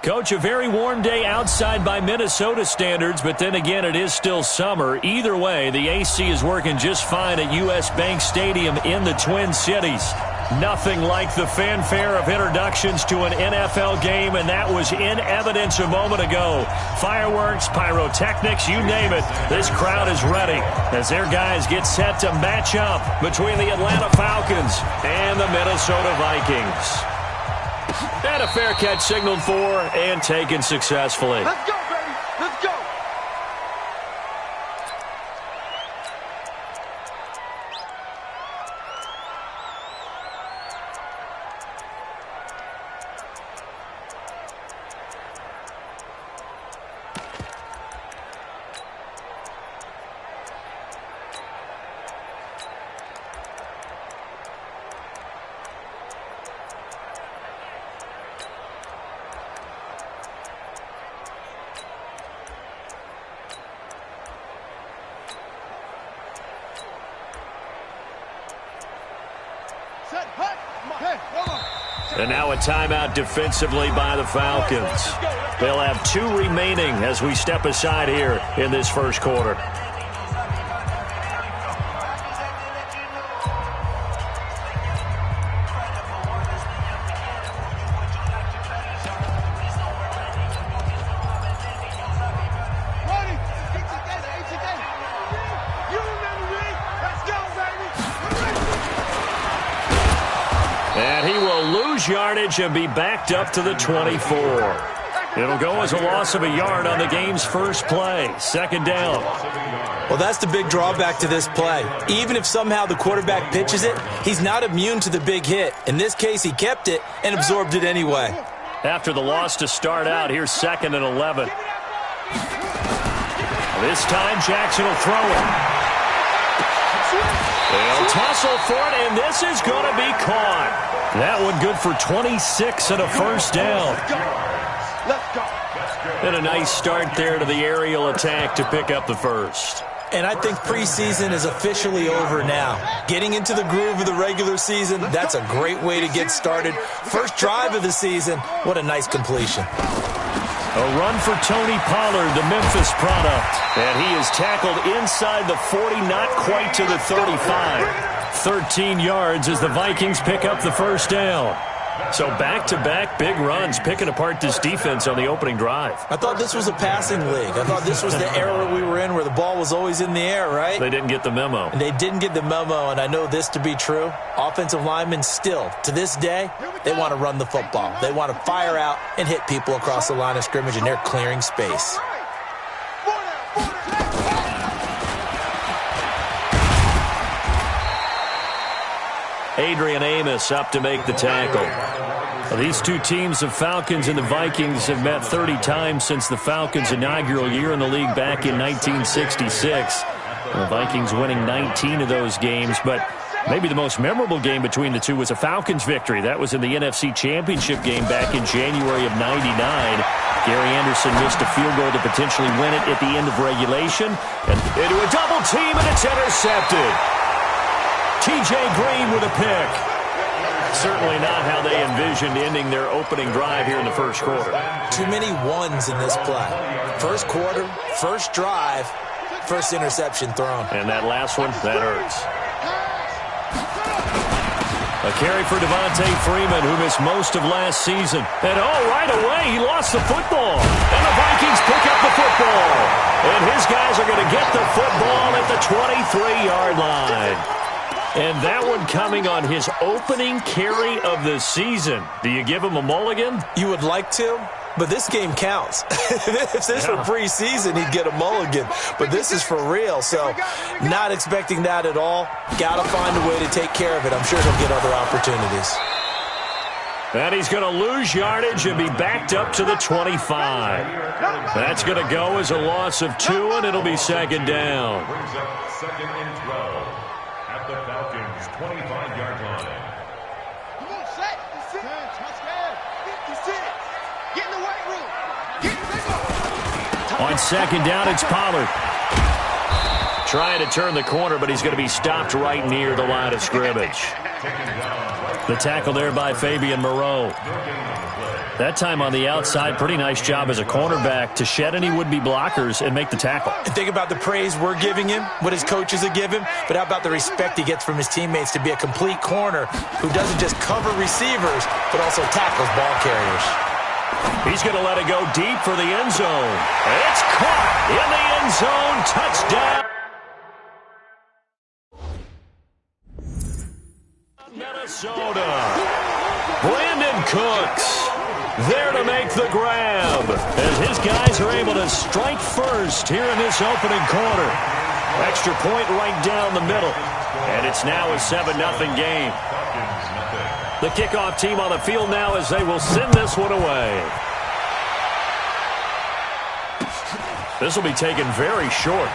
Coach, a very warm day outside by Minnesota standards, but then again, it is still summer. Either way, the AC is working just fine at U.S. Bank Stadium in the Twin Cities. Nothing like the fanfare of introductions to an NFL game, and that was in evidence a moment ago. Fireworks, pyrotechnics, you name it. This crowd is ready as their guys get set to match up between the Atlanta Falcons and the Minnesota Vikings. And a fair catch signaled for and taken successfully. Let's go, baby. Let's go. And now a timeout defensively by the Falcons. They'll have 2 remaining as we step aside here in this first quarter. Yardage and be backed up to the 24. It'll go as a loss of a yard on the game's first play. Second down. Well, that's the big drawback to this play. Even if somehow the quarterback pitches it, he's not immune to the big hit. In this case, he kept it and absorbed it anyway. After the loss to start out, here's 2nd and 11. This time, Jackson will throw it. They'll tussle for it, and this is going to be caught. That one good for 26 and a first down. And a nice start there to the aerial attack to pick up the first. And I think preseason is officially over now. Getting into the groove of the regular season, that's a great way to get started. First drive of the season, what a nice completion. A run for Tony Pollard, the Memphis product. And he is tackled inside the 40, not quite to the 35. 13 yards as the Vikings pick up the first down. So back-to-back big runs picking apart this defense on the opening drive. I thought this was a passing league. I thought this was the era we were in where the ball was always in the air, right? They didn't get the memo. And they didn't get the memo, and I know this to be true. Offensive linemen still, to this day, they want to run the football. They want to fire out and hit people across the line of scrimmage, and they're clearing space. Adrian Amos up to make the tackle. Well, these two teams, the Falcons and the Vikings, have met 30 times since the Falcons' inaugural year in the league back in 1966. The Vikings winning 19 of those games, but maybe the most memorable game between the two was a Falcons victory. That was in the NFC Championship game back in January of '99. Gary Anderson missed a field goal to potentially win it at the end of regulation. And into a double team, and it's intercepted. T.J. Green with a pick. Certainly not how they envisioned ending their opening drive here in the first quarter. Too many ones in this play. First quarter, first drive, first interception thrown. And that last one, that hurts. A carry for Devontae Freeman, who missed most of last season. And right away, he lost the football. And the Vikings pick up the football. And his guys are going to get the football at the 23-yard line. And that one coming on his opening carry of the season. Do you give him a mulligan? You would like to, but this game counts. If this were preseason, he'd get a mulligan. But this is for real, so not expecting that at all. Got to find a way to take care of it. I'm sure he'll get other opportunities. And he's going to lose yardage and be backed up to the 25. That's going to go as a loss of 2, and it'll be second down. Brings up 2nd and 12 at the Falcons' 25-yard line. Come on, set. Get in the weight room. Get in the weight room. On second down, it's Pollard. Trying to turn the corner, but he's going to be stopped right near the line of scrimmage. The tackle there by Fabian Moreau. That time on the outside, pretty nice job as a cornerback to shed any would-be blockers and make the tackle. And think about the praise we're giving him, what his coaches are giving him, but how about the respect he gets from his teammates to be a complete corner who doesn't just cover receivers, but also tackles ball carriers. He's going to let it go deep for the end zone. It's caught in the end zone. Touchdown. Minnesota. Brandon Cooks there to make the grab as his guys are able to strike first here in this opening quarter. Extra point right down the middle. And it's now a 7-0 game. The kickoff team on the field now as they will send this one away. This will be taken very short.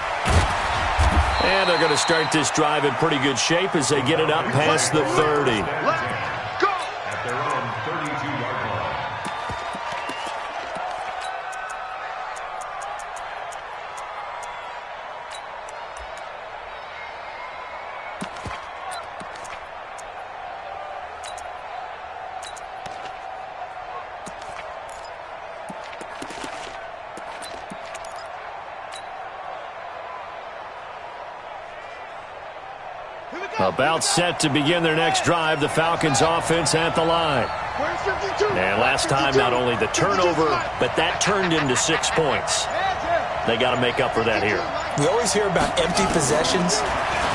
And they're going to start this drive in pretty good shape as they get it up past the 30. At their own 32-yard line. About set to begin their next drive, the Falcons offense at the line. And last time, not only the turnover, but that turned into 6 points. They got to make up for that here. We always hear about empty possessions,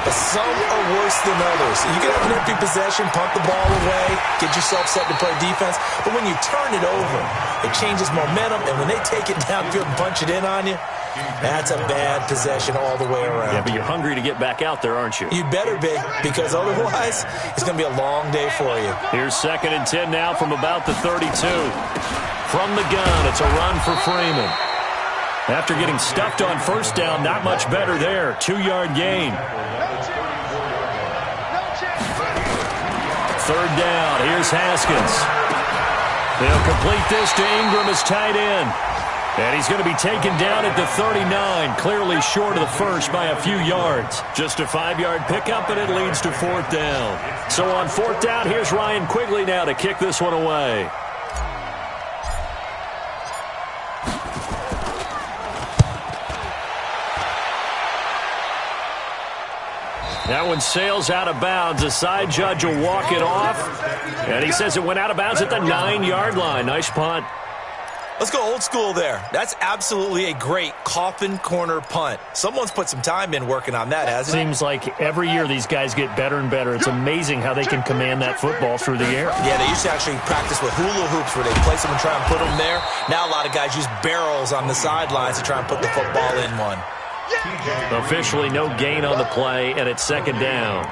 but some are worse than others. You can have an empty possession, punt the ball away, get yourself set to play defense, but when you turn it over, it changes momentum, and when they take it downfield and punch it in on you, that's a bad possession all the way around. Yeah, but you're hungry to get back out there, aren't you? You better be, because otherwise, it's going to be a long day for you. Here's 2nd and 10 now from about the 32. From the gun, it's a run for Freeman. After getting stuffed on first down, not much better there. 2-yard gain. 3rd down, here's Haskins. They'll complete this to Ingram as tight end. And he's going to be taken down at the 39, clearly short of the first by a few yards. Just a 5-yard pickup, and it leads to 4th down. So on 4th down, here's Ryan Quigley now to kick this one away. That one sails out of bounds. The side judge will walk it off. And he says it went out of bounds at the 9-yard line. Nice punt. Let's go old school there. That's absolutely a great coffin corner punt. Someone's put some time in working on that, hasn't it? Seems like every year these guys get better and better. It's amazing how they can command that football through the air. Yeah, they used to actually practice with hula hoops where they place them and try and put them there. Now a lot of guys use barrels on the sidelines to try and put the football in one. Officially no gain on the play, and it's 2nd down.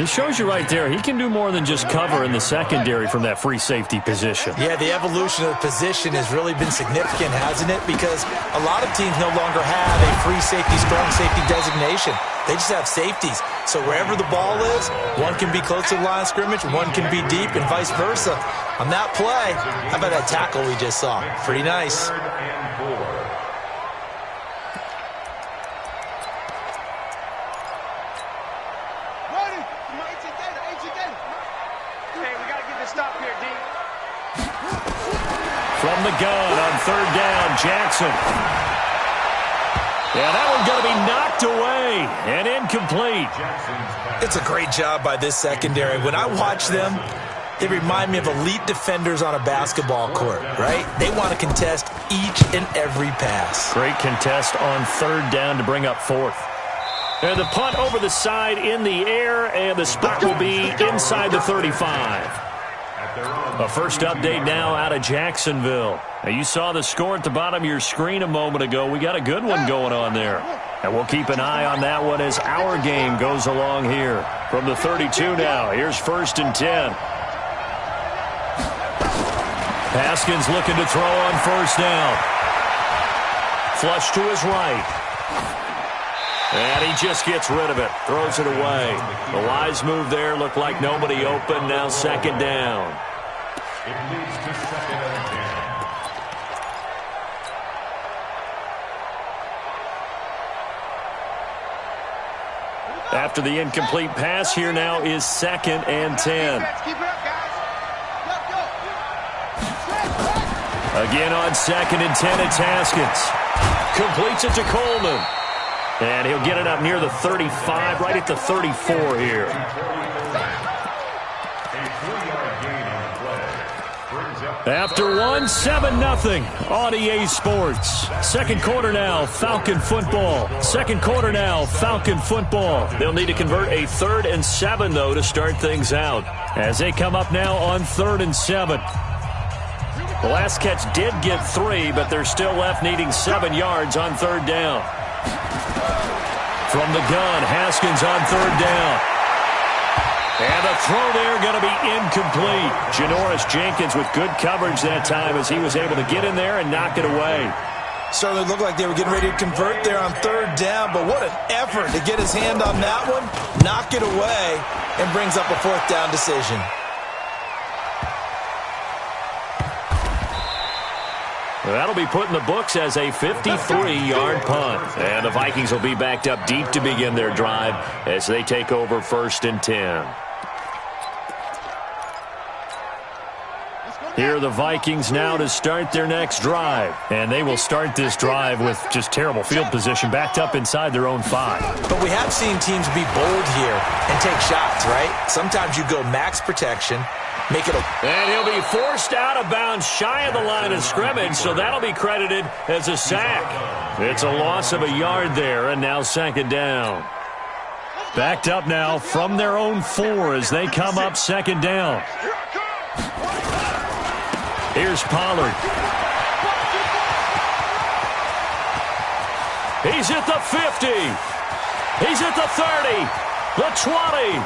It shows you right there, he can do more than just cover in the secondary from that free safety position. Yeah, the evolution of the position has really been significant, hasn't it? Because a lot of teams no longer have a free safety, strong safety designation. They just have safeties. So wherever the ball is, one can be close to the line of scrimmage, one can be deep, and vice versa. On that play, how about that tackle we just saw? Pretty nice. From the gun on 3rd down, Jackson. Yeah, that one's going to be knocked away and incomplete. It's a great job by this secondary. When I watch them, they remind me of elite defenders on a basketball court, right? They want to contest each and every pass. Great contest on 3rd down to bring up 4th. And the punt over the side in the air, and the spot will be inside the 35. A first update now out of Jacksonville. Now you saw the score at the bottom of your screen a moment ago. We got a good one going on there. And we'll keep an eye on that one as our game goes along here. From the 32 now, here's 1st and 10. Haskins looking to throw on 1st down. Flush to his right. And he just gets rid of it. Throws it away. The wise move there. Looked like nobody open. Now 2nd down. It leads to 2nd and 10. After the incomplete pass, here now is 2nd and 10. Again on 2nd and 10, it's Haskins. Completes it to Coleman. And he'll get it up near the 35, right at the 34 here. After one, 7-0 on EA Sports. Second quarter now, Falcon football. Second quarter now, Falcon football. They'll need to convert a 3rd and 7, though, to start things out. As they come up now on 3rd and 7. The last catch did get 3, but they're still left needing 7 yards on 3rd down. From the gun, Haskins on 3rd down. And the throw there going to be incomplete. Janoris Jenkins with good coverage that time as he was able to get in there and knock it away. Certainly looked like they were getting ready to convert there on 3rd down, but what an effort to get his hand on that one, knock it away, and brings up a 4th down decision. That'll be put in the books as a 53-yard punt. And the Vikings will be backed up deep to begin their drive as they take over 1st and 10. Here are the Vikings now to start their next drive. And they will start this drive with just terrible field position, backed up inside their own 5. But we have seen teams be bold here and take shots, right? Sometimes you go max protection, make it a... And he'll be forced out of bounds shy of the line of scrimmage, so that'll be credited as a sack. It's a loss of a yard there, and now 2nd down. Backed up now from their own 4 as they come up 2nd down. Here's Pollard. He's at the 50. He's at the 30. The 20.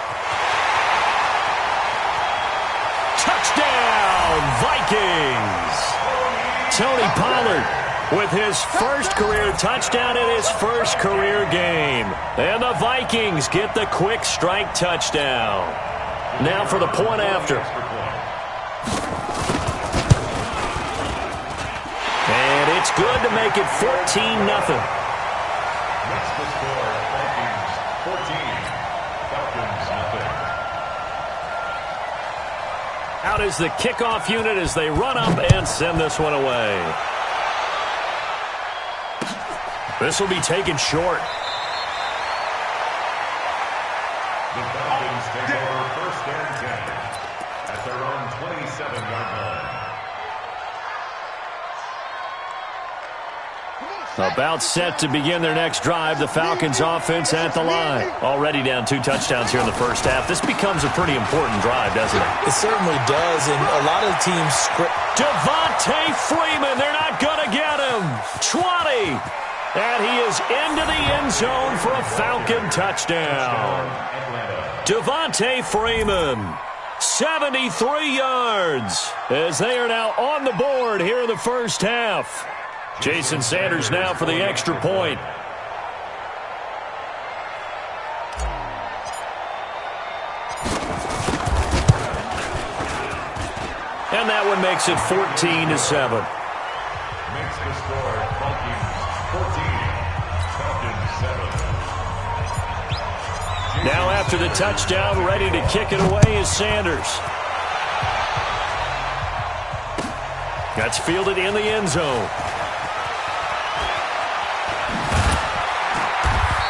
Touchdown, Vikings. Tony Pollard with his first career touchdown in his first career game. And the Vikings get the quick strike touchdown. Now for the point after. And it's good to make it 14-0. That's the score. Vikings 14, Falcons nothing. Out is the kickoff unit as they run up and send this one away. This will be taken short. The Falcons take over 1st and 10 at their own 27-yard line. About set to begin their next drive. The Falcons offense at the line. Already down 2 touchdowns here in the first half. This becomes a pretty important drive, doesn't it? It certainly does, and a lot of teams script. Devontae Freeman, they're not going to get him. 20. And he is into the end zone for a Falcon touchdown. Devontae Freeman, 73 yards, as they are now on the board here in the first half. Jason Sanders now for the extra point. And that one makes it 14-7. Makes the score Vikings 14, Falcons 7. Now after the touchdown, ready to kick it away is Sanders. That's fielded in the end zone.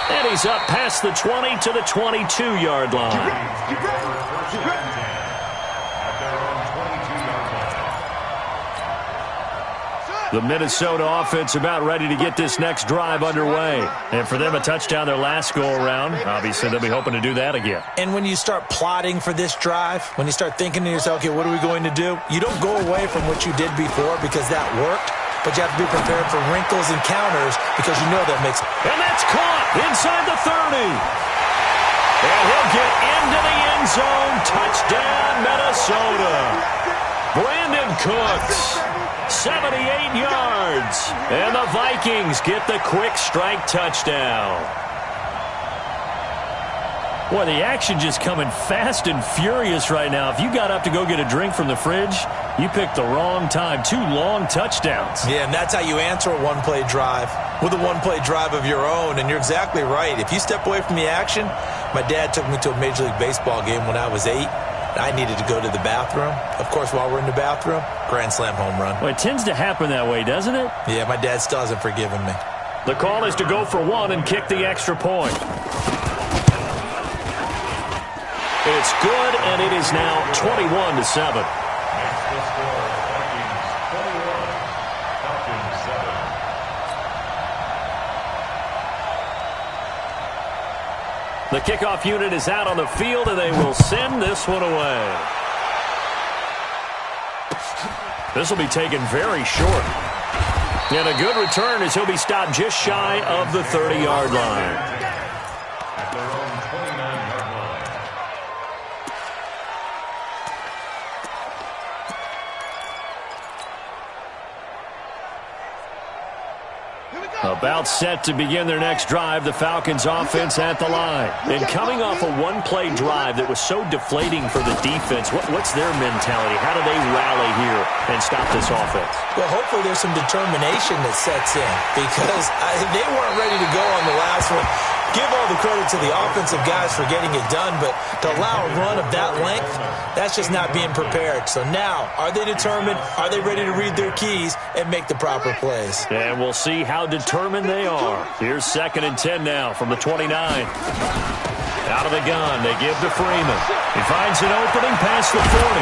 And he's up past the 20 to the 22-yard line. The Minnesota offense about ready to get this next drive underway. And for them, a touchdown their last go-around. Obviously, they'll be hoping to do that again. And when you start plotting for this drive, when you start thinking to yourself, okay, what are we going to do? You don't go away from what you did before because that worked, but you have to be prepared for wrinkles and counters because you know that makes... And that's caught inside the 30. And he'll get into the end zone. Touchdown, Minnesota. Brandon Cooks. 78 yards. And the Vikings get the quick strike touchdown. Boy, the action just coming fast and furious right now. If you got up to go get a drink from the fridge, you picked the wrong time. 2 long touchdowns. Yeah, and that's how you answer a one-play drive with a one-play drive of your own. And you're exactly right. If you step away from the action, my dad took me to a Major League Baseball game when I was 8. I needed to go to the bathroom. Of course, while we're in the bathroom, grand slam home run. Well, it tends to happen that way, doesn't it? Yeah, my dad still hasn't forgiven me. The call is to go for one and kick the extra point. It's good, and it is now 21-7. The kickoff unit is out on the field, and they will send this one away. This will be taken very short. And a good return as he'll be stopped just shy of the 30-yard line. At their own 29-yard line. About set to begin their next drive, the Falcons offense at the line. And coming off a one-play drive that was so deflating for the defense, what's their mentality? How do they rally here and stop this offense? Well, hopefully there's some determination that sets in because they weren't ready to go on the last one. Give all the credit to the offensive guys for getting it done, but to allow a run of that length, that's just not being prepared. So now, are they determined? Are they ready to read their keys and make the proper plays? And we'll see how determined they are. Here's 2nd and 10 now from the 29. Out of the gun, they give to Freeman. He finds an opening past the 40.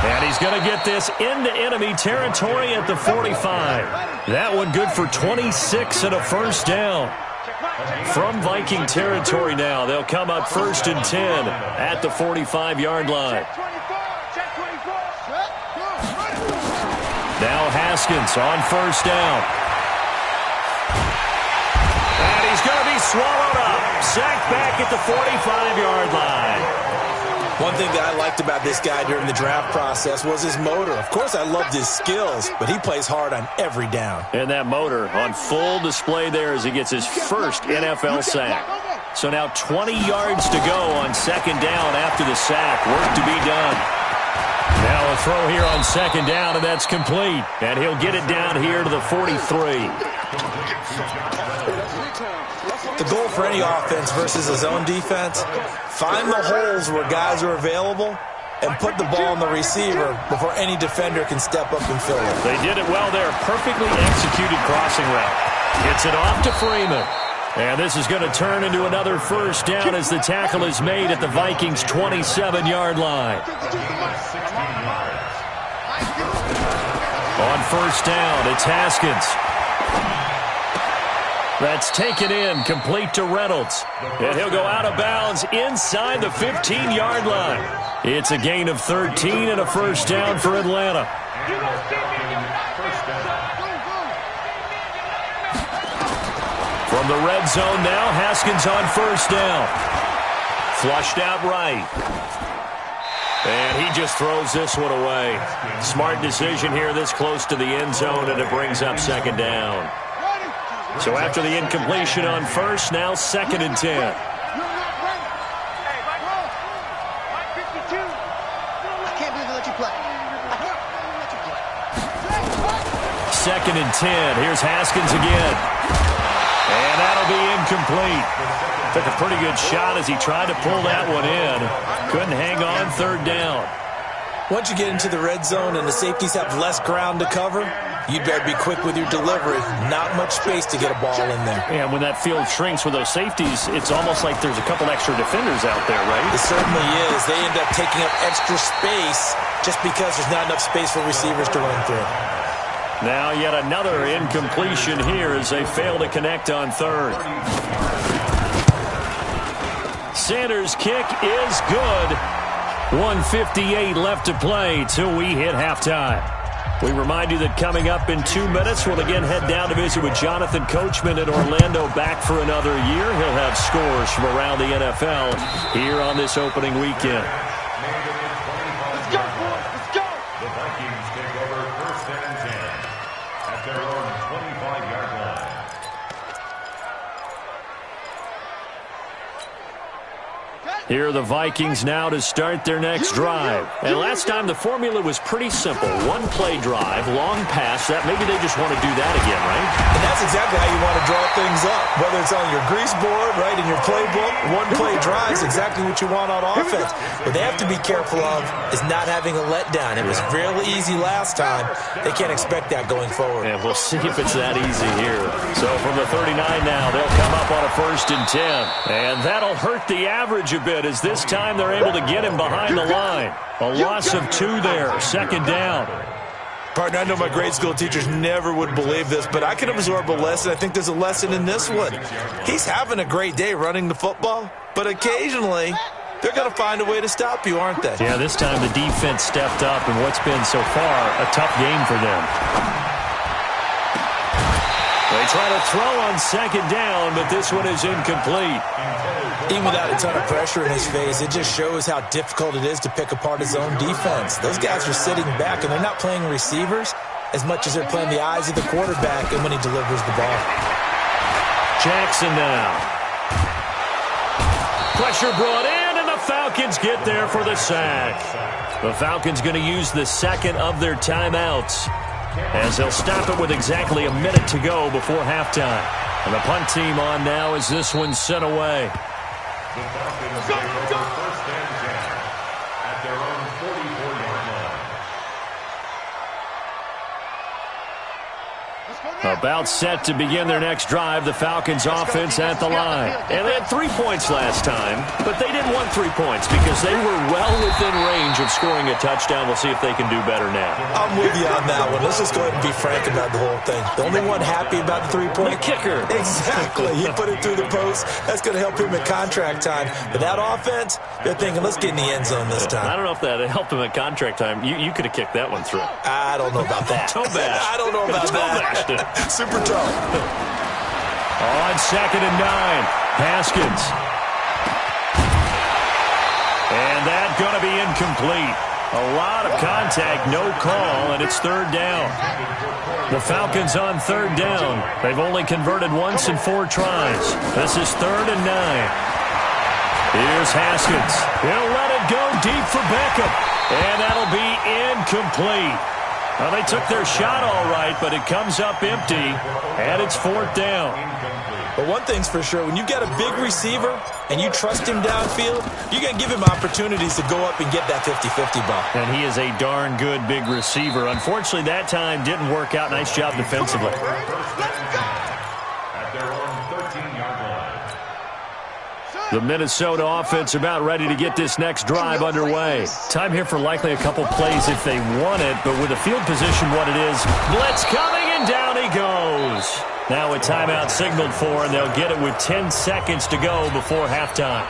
And he's going to get this into enemy territory at the 45. That one good for 26 and a first down. From Viking territory now, they'll come up 1st and 10 at the 45-yard line. Now Haskins on 1st down. And he's going to be swallowed up. Sacked back at the 45-yard line. One thing that I liked about this guy during the draft process was his motor. Of course, I loved his skills, but he plays hard on every down. And that motor on full display there as he gets his first NFL sack. So now 20 yards to go on 2nd down after the sack. Work to be done. Now a throw here on 2nd down, and that's complete. And he'll get it down here to the 43. The goal for any offense versus a zone defense, find the holes where guys are available and put the ball on the receiver before any defender can step up and fill it. They did it well there. Perfectly executed crossing route. Gets it off to Freeman. And this is going to turn into another first down as the tackle is made at the Vikings' 27-yard line. On 1st down, it's Haskins. That's taken in, complete to Reynolds. And he'll go out of bounds inside the 15-yard line. It's a gain of 13 and a first down for Atlanta. From the red zone now, Haskins on 1st down. Flushed out right. And he just throws this one away. Smart decision here this close to the end zone, and it brings up 2nd down. So after the incompletion on 1st, now 2nd and 10. Second and 10. Here's Haskins again. And that'll be incomplete. Took a pretty good shot as he tried to pull that one in. Couldn't hang on 3rd down. Once you get into the red zone and the safeties have less ground to cover, you better be quick with your delivery. Not much space to get a ball in there. And when that field shrinks with those safeties, it's almost like there's a couple extra defenders out there, right? It certainly is. They end up taking up extra space just because there's not enough space for receivers to run through. Now yet another incompletion here as they fail to connect on 3rd. Sanders' kick is good. 1:58 left to play till we hit halftime. We remind you that coming up in 2 minutes, we'll again head down to visit with Jonathan Coachman in Orlando, back for another year. He'll have scores from around the NFL here on this opening weekend. Let's go, boys. Let's go. The Vikings take over 1st and 10 at their own 25-yard line. Here are the Vikings now to start their next drive. And last time the formula was pretty simple. One play drive, long pass. That maybe they just want to do that again, right? And that's exactly how you want to draw things up. Whether it's on your grease board, right, in your playbook, one play drive is exactly what you want on offense. What they have to be careful of is not having a letdown. It was real easy last time. They can't expect that going forward. And we'll see if it's that easy here. So from the 39 now, they'll come up on a 1st and 10. And that'll hurt the average a bit, as this time they're able to get him behind the line. A loss of 2 there, 2nd down. Partner, I know my grade school teachers never would believe this, but I can absorb a lesson. I think there's a lesson in this one. He's having a great day running the football, but occasionally they're going to find a way to stop you, aren't they? Yeah, this time the defense stepped up in what's been so far a tough game for them. They try to throw on 2nd down, but this one is incomplete. Even without a ton of pressure in his face, it just shows how difficult it is to pick apart his own defense. Those guys are sitting back, and they're not playing receivers as much as they're playing the eyes of the quarterback and when he delivers the ball. Jackson now. Pressure brought in, and the Falcons get there for the sack. The Falcons going to use the 2nd of their timeouts, as they'll stop it with exactly a minute to go before halftime. And the punt team on now as this one's sent away. The Falcons take over 1st and 10 at their own 44-yard line. About set to begin their next drive, the Falcons offense at the line. And they had 3 points last time, but they didn't want 3 points because they were well within range of scoring a touchdown. We'll see if they can do better now. I'm with you on that one. Let's just go ahead and be frank about the whole thing. The only one happy about the 3-point? The kicker. Exactly. He put it through the post. That's going to help him at contract time. But that offense, they're thinking, let's get in the end zone this time. I don't know if that helped him at contract time. You could have kicked that one through. I don't know about that. Toe bash. I don't know about that. Super toe. On 2nd and 9, Haskins. And that's going to be incomplete. A lot of contact, no call, and it's 3rd down. The Falcons on 3rd down. They've only converted once in 4 tries. This is 3rd and 9. Here's Haskins. He'll let it go deep for Beckham. And that'll be incomplete. Well, they took their shot all right, but it comes up empty, and it's 4th down. But one thing's for sure, when you got a big receiver and you trust him downfield, you're going to give him opportunities to go up and get that 50-50 ball. And he is a darn good big receiver. Unfortunately, that time didn't work out. Nice job defensively. At their own 13-yard line. The Minnesota offense about ready to get this next drive underway. Time here for likely a couple plays if they want it, but with the field position what it is, blitz coming, and down he goes. Now a timeout signaled for, and they'll get it with 10 seconds to go before halftime.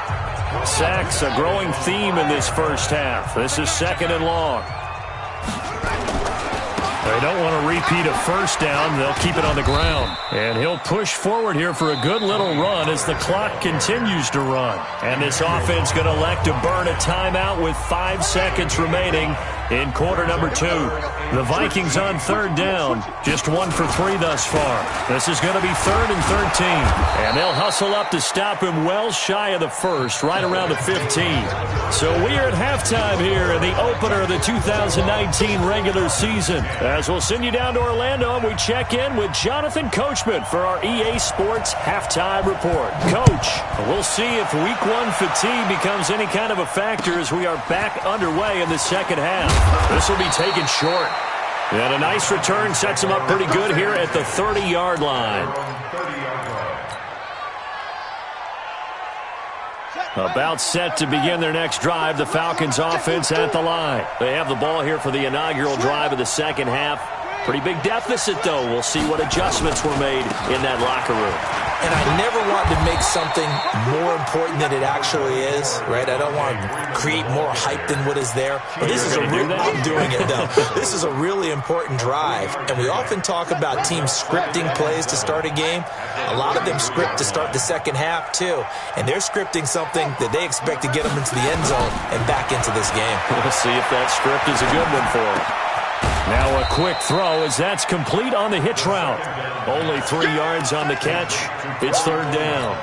Sacks, a growing theme in this first half. This is 2nd and long. They don't want to repeat a 1st down. They'll keep it on the ground. And he'll push forward here for a good little run as the clock continues to run. And this offense going to elect to burn a timeout with 5 seconds remaining in quarter number 2. The Vikings on 3rd down. Just 1 for 3 thus far. This is going to be 3rd and 13. And they'll hustle up to stop him well shy of the 1st, right around the 15. So we are at halftime here in the opener of the 2019 regular season. As we'll send you down to Orlando, and we check in with Jonathan Coachman for our EA Sports Halftime Report. Coach, we'll see if Week 1 fatigue becomes any kind of a factor as we are back underway in the 2nd half. This will be taken short. And a nice return sets him up pretty good here at the 30-yard line. About set to begin their next drive, the Falcons offense at the line. They have the ball here for the inaugural drive of the 2nd half. Pretty big deficit, though. We'll see what adjustments were made in that locker room. And I never want to make something more important than it actually is, right? I don't want to create more hype than what is there. But this is I'm doing it, though. This is a really important drive. And we often talk about teams scripting plays to start a game. A lot of them script to start the 2nd half, too. And they're scripting something that they expect to get them into the end zone and back into this game. We'll see if that script is a good one for them. Now a quick throw as that's complete on the hitch route. Only 3 yards on the catch. It's 3rd down.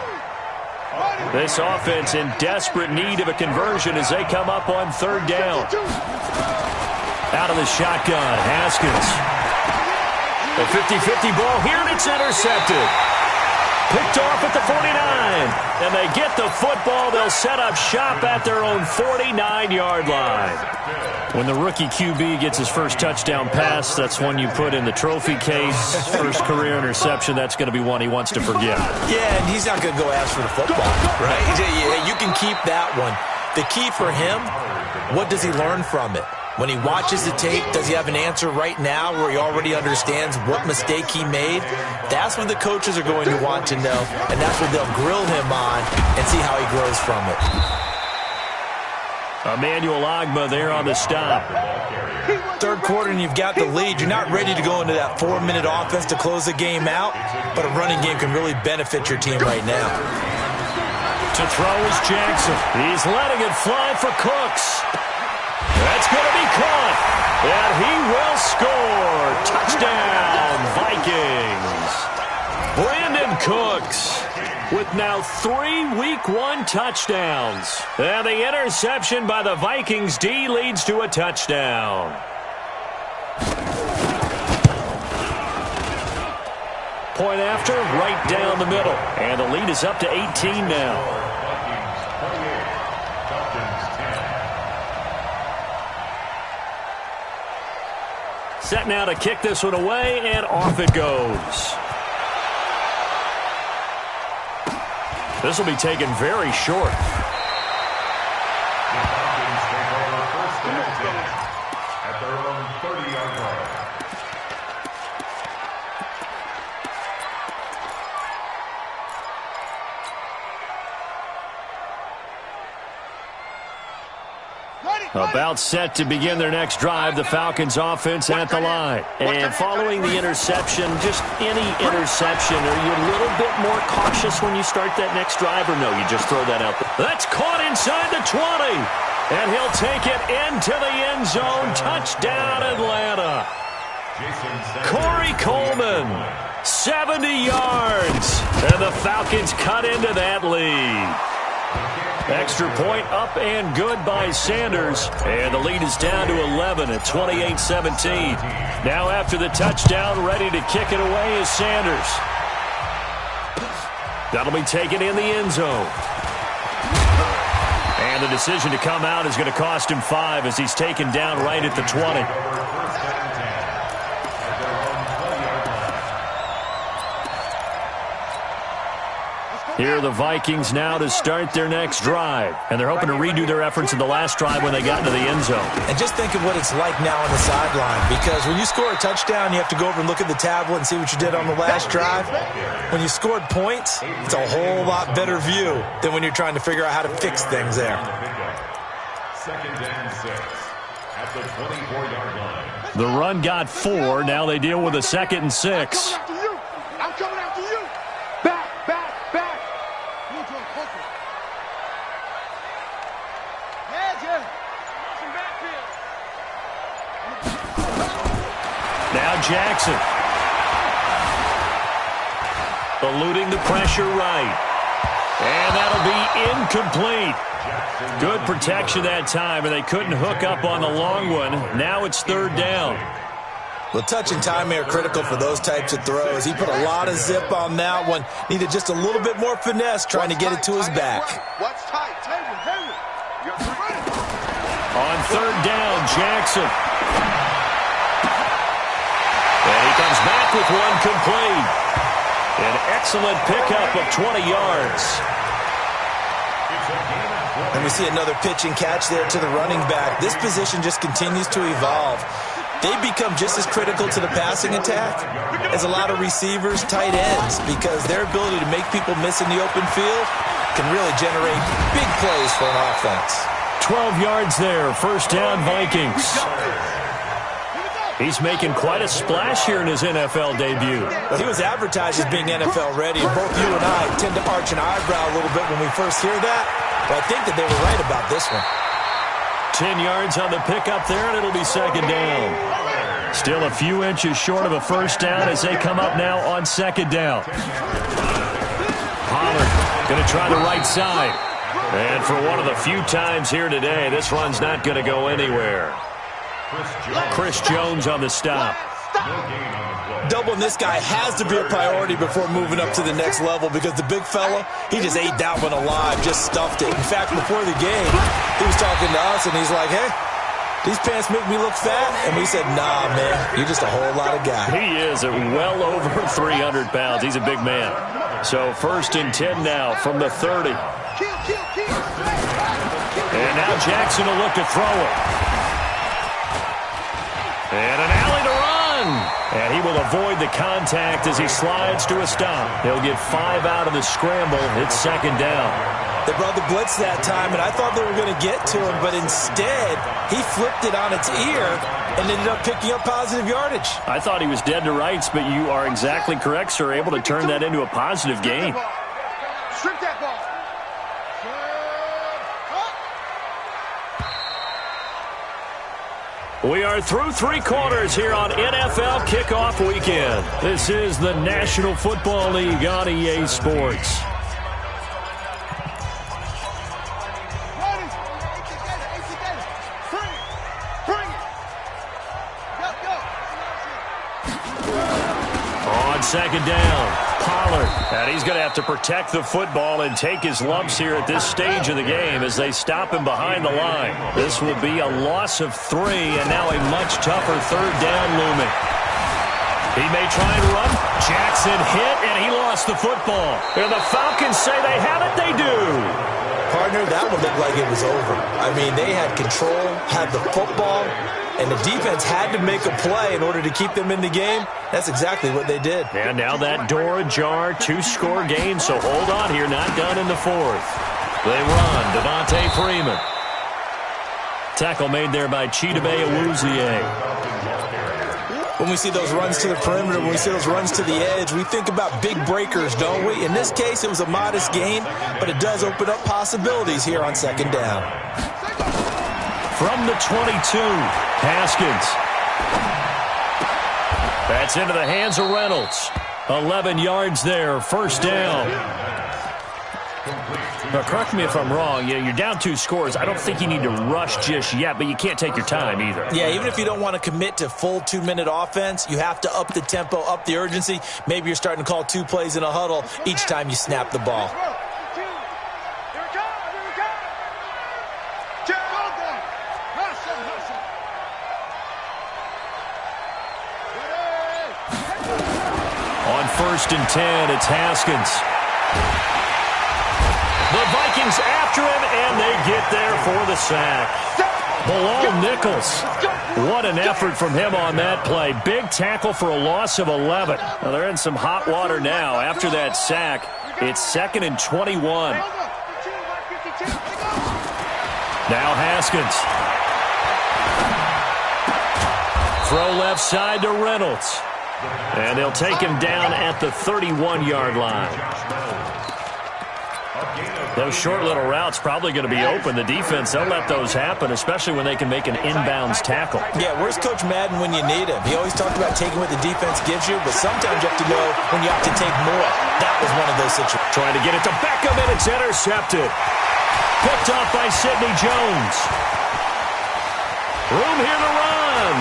This offense in desperate need of a conversion as they come up on third down. Out of the shotgun, Haskins. A 50-50 ball here, and it's intercepted. Picked off at the 49. And they get the football. They'll set up shop at their own 49-yard line. When the rookie QB gets his first touchdown pass, that's one you put in the trophy case. First career interception, that's going to be one he wants to forget. Yeah, and he's not going to go ask for the football, right? You can keep that one. The key for him, what does he learn from it? When he watches the tape, does he have an answer right now where he already understands what mistake he made? That's what the coaches are going to want to know, and that's what they'll grill him on and see how he grows from it. Emmanuel Ogbah there on the stop. Third quarter and you've got the lead. You're not ready to go into that 4-minute offense to close the game out, but a running game can really benefit your team right now. To throw is Jackson. He's letting it fly for Cooks. That's going to be caught, and he will score. Touchdown, Vikings. Brandon Cooks with now 3 Week 1 touchdowns. And the interception by the Vikings D leads to a touchdown. Point after, right down the middle. And the lead is up to 18 now. Set now to kick this one away, and off it goes. This will be taken very short. The Falcons take over first and 10 at their own 30-yard line. About set to begin their next drive, the Falcons offense at the line. And following the interception, just any interception, are you a little bit more cautious when you start that next drive, or no, you just throw that out there? That's caught inside the 20. And he'll take it into the end zone. Touchdown, Atlanta. Corey Coleman, 70 yards. And the Falcons cut into that lead. Extra point up and good by Sanders. And the lead is down to 11 at 28-17. Now after the touchdown, ready to kick it away is Sanders. That'll be taken in the end zone. And the decision to come out is going to cost him 5 as he's taken down right at the 20. Here are the Vikings now to start their next drive. And they're hoping to redo their efforts in the last drive when they got into the end zone. And just think of what it's like now on the sideline. Because when you score a touchdown, you have to go over and look at the tablet and see what you did on the last drive. When you scored points, it's a whole lot better view than when you're trying to figure out how to fix things there. Second and 6 at the 24-yard line. The run got 4. Now they deal with a 2nd and 6. I'm coming after you. Back. Now Jackson. Eluding the pressure right. And that'll be incomplete. Good protection that time, and they couldn't hook up on the long one. Now it's 3rd down. Well, touch and time are critical for those types of throws. He put a lot of zip on that one. Needed just a little bit more finesse trying to get it to his back. What's tight? Henry. On 3rd down, Jackson. And he comes back with one complete. An excellent pickup of 20 yards. And we see another pitch and catch there to the running back. This position just continues to evolve. They become just as critical to the passing attack as a lot of receivers, tight ends, because their ability to make people miss in the open field can really generate big plays for an offense. 12 yards there, 1st down Vikings. He's making quite a splash here in his NFL debut. He was advertised as being NFL ready, and both you and I tend to arch an eyebrow a little bit when we first hear that, but I think that they were right about this one. 10 yards on the pickup there, and it'll be 2nd down. Still a few inches short of a 1st down as they come up now on 2nd down. Pollard Going to try the right side. And for one of the few times here today, this run's not going to go anywhere. Chris Jones on the stop. Doubling this guy has to be a priority before moving up to the next level because the big fella, he just ate that one alive, just stuffed it. In fact, before the game, he was talking to us, and he's like, hey, these pants make me look fat? And we said, nah, man, you're just a whole lot of guy. He is at well over 300 pounds. He's a big man. So 1st and 10 now from the 30. And now Jackson will look to throw it. And an alley to run. And he will avoid the contact as he slides to a stop. He'll get 5 out of the scramble. It's 2nd down. They brought the blitz that time, and I thought they were going to get to him, but instead he flipped it on its ear and ended up picking up positive yardage. I thought he was dead to rights, but you are exactly correct, sir. Able to turn that into a positive gain. Strip that ball. We are through 3 quarters here on NFL Kickoff Weekend. This is the National Football League on EA Sports. On 2nd down, Pollard. And he's going to have to protect the football and take his lumps here at this stage of the game as they stop him behind the line. This will be a loss of 3, and now a much tougher 3rd down looming. He may try and run. Jackson hit, and he lost the football. And the Falcons say they have it. They do. Partner, that one looked like it was over. I mean, they had control, had the football, and the defense had to make a play in order to keep them in the game. That's exactly what they did. And now that door ajar, 2-score game, so hold on here, not done in the 4th. They run, Devontae Freeman. Tackle made there by Chidobe Awuzie. When we see those runs to the perimeter, when we see those runs to the edge, we think about big breakers, don't we? In this case, it was a modest gain, but it does open up possibilities here on 2nd down. From the 22, Haskins. That's into the hands of Reynolds. 11 yards there, 1st down. Now, correct me if I'm wrong. You're down 2 scores. I don't think you need to rush just yet, but you can't take your time either. Yeah, even if you don't want to commit to full 2-minute offense, you have to up the tempo, up the urgency. Maybe you're starting to call 2 plays in a huddle each time you snap the ball. On 1st and 10, it's Haskins. The Vikings after him, and they get there for the sack. Bilal Nichols. What an effort from him on that play. Big tackle for a loss of 11. Well, they're in some hot water now. After that sack, it's 2nd and 21. Now Haskins. Throw left side to Reynolds. And they'll take him down at the 31-yard line. Those short little routes probably going to be open. The defense, they'll let those happen, especially when they can make an inbounds tackle. Yeah, where's Coach Madden when you need him? He always talked about taking what the defense gives you, but sometimes you have to know when you have to take more. That was one of those situations. Trying to get it to Beckham, and it's intercepted. Picked off by Sidney Jones. Room here to run.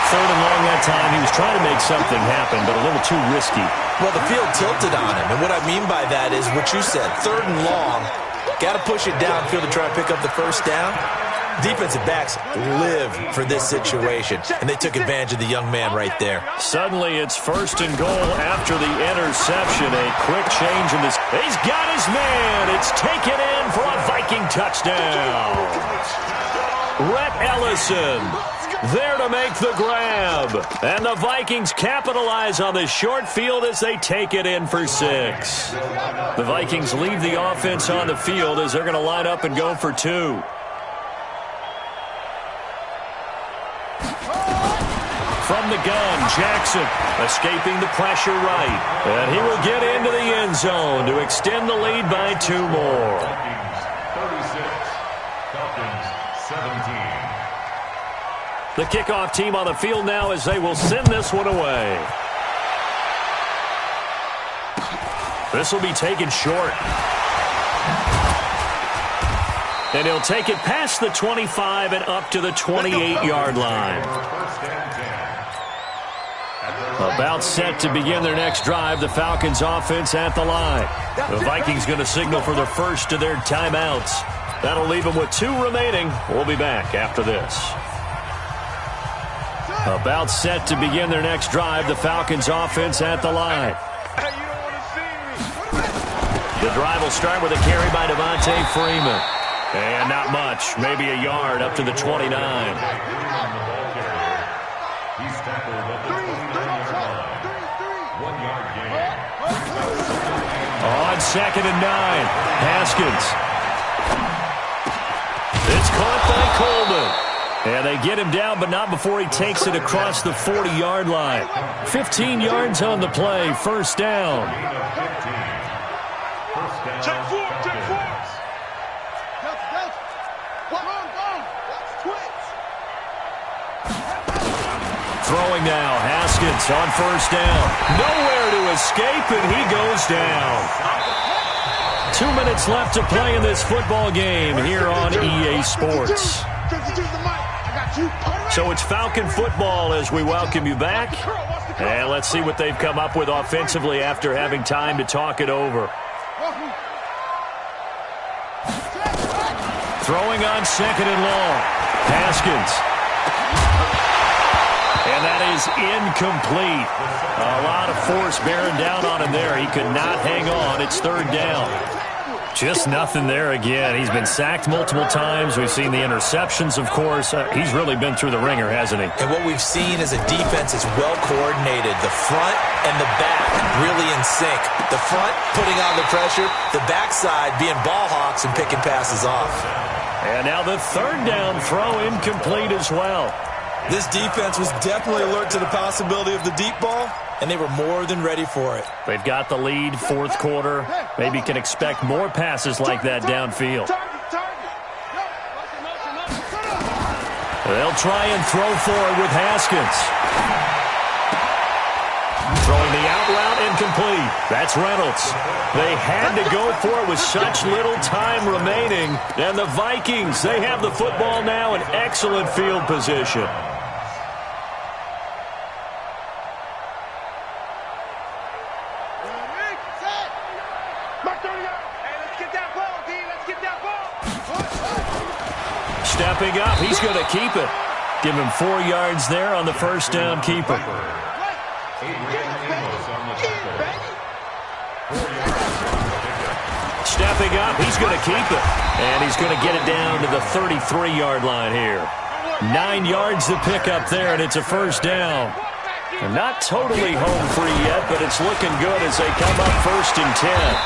3rd and long that time. He was trying to make something happen, but a little too risky. Well, the field tilted on him, and what I mean by that is what you said. 3rd and long, got to push it downfield to try and pick up the 1st down. Defensive backs live for this situation, and they took advantage of the young man right there. Suddenly, it's 1st and goal after the interception. A quick change in this. He's got his man. It's taken in for a Viking touchdown. Rhett Ellison there to make the grab. And the Vikings capitalize on the short field as they take it in for 6. The Vikings leave the offense on the field as they're going to line up and go for 2. From the gun, Jackson escaping the pressure right. And he will get into the end zone to extend the lead by 2 more. Vikings 36, Falcons 17. The kickoff team on the field now as they will send this one away. This will be taken short. And he'll take it past the 25 and up to the 28-yard line. About set to begin their next drive. The Falcons offense at the line. The Vikings going to signal for the first of their timeouts. That'll leave them with 2 remaining. We'll be back after this. About set to begin their next drive. The Falcons offense at the line. The drive will start with a carry by Devontae Freeman. And not much. Maybe a yard up to the 29. He's tackled at the 29-yard line. 1-yard gain. On 2nd and 9. Haskins. It's caught by Coleman. And they get him down, but not before he takes it across the 40-yard line. 15 yards on the play. First down. Check 4, check 4. Throwing now, Haskins on first down. Nowhere to escape, and he goes down. 2 minutes left to play in this football game here on EA Sports. So it's Falcon football as we welcome you back. And let's see what they've come up with offensively after having time to talk it over. Throwing on 2nd and long. Haskins. And that is incomplete. A lot of force bearing down on him there. He could not hang on. It's 3rd down. Just nothing there again. He's been sacked multiple times. We've seen the interceptions, of course. He's really been through the ringer, hasn't he? And what we've seen is a defense is well coordinated. The front and the back really in sync. The front putting on the pressure. The backside being ball hawks and picking passes off. And now the 3rd down throw incomplete as well. This defense was definitely alert to the possibility of the deep ball, and they were more than ready for it. They've got the lead, 4th quarter. Maybe can expect more passes like that downfield. They'll try and throw forward with Haskins. Throwing the out route incomplete. That's Reynolds. They had to go for it with such little time remaining. And the Vikings, they have the football now in excellent field position. Stepping up, he's going to keep it. Give him 4 yards there on the first down keeper. Stepping up, he's going to keep it. And he's going to get it down to the 33-yard line here. 9 yards to pick up there, and it's a first down. And not totally home free yet, but it's looking good as they come up 1st and 10.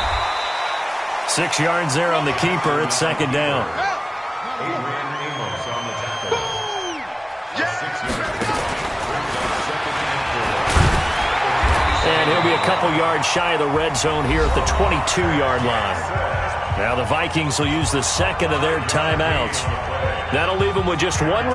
6 yards there on the keeper. It's 2nd down. And he'll be a couple yards shy of the red zone here at the 22-yard line. Now the Vikings will use the 2nd of their timeouts. That'll leave them with just 1.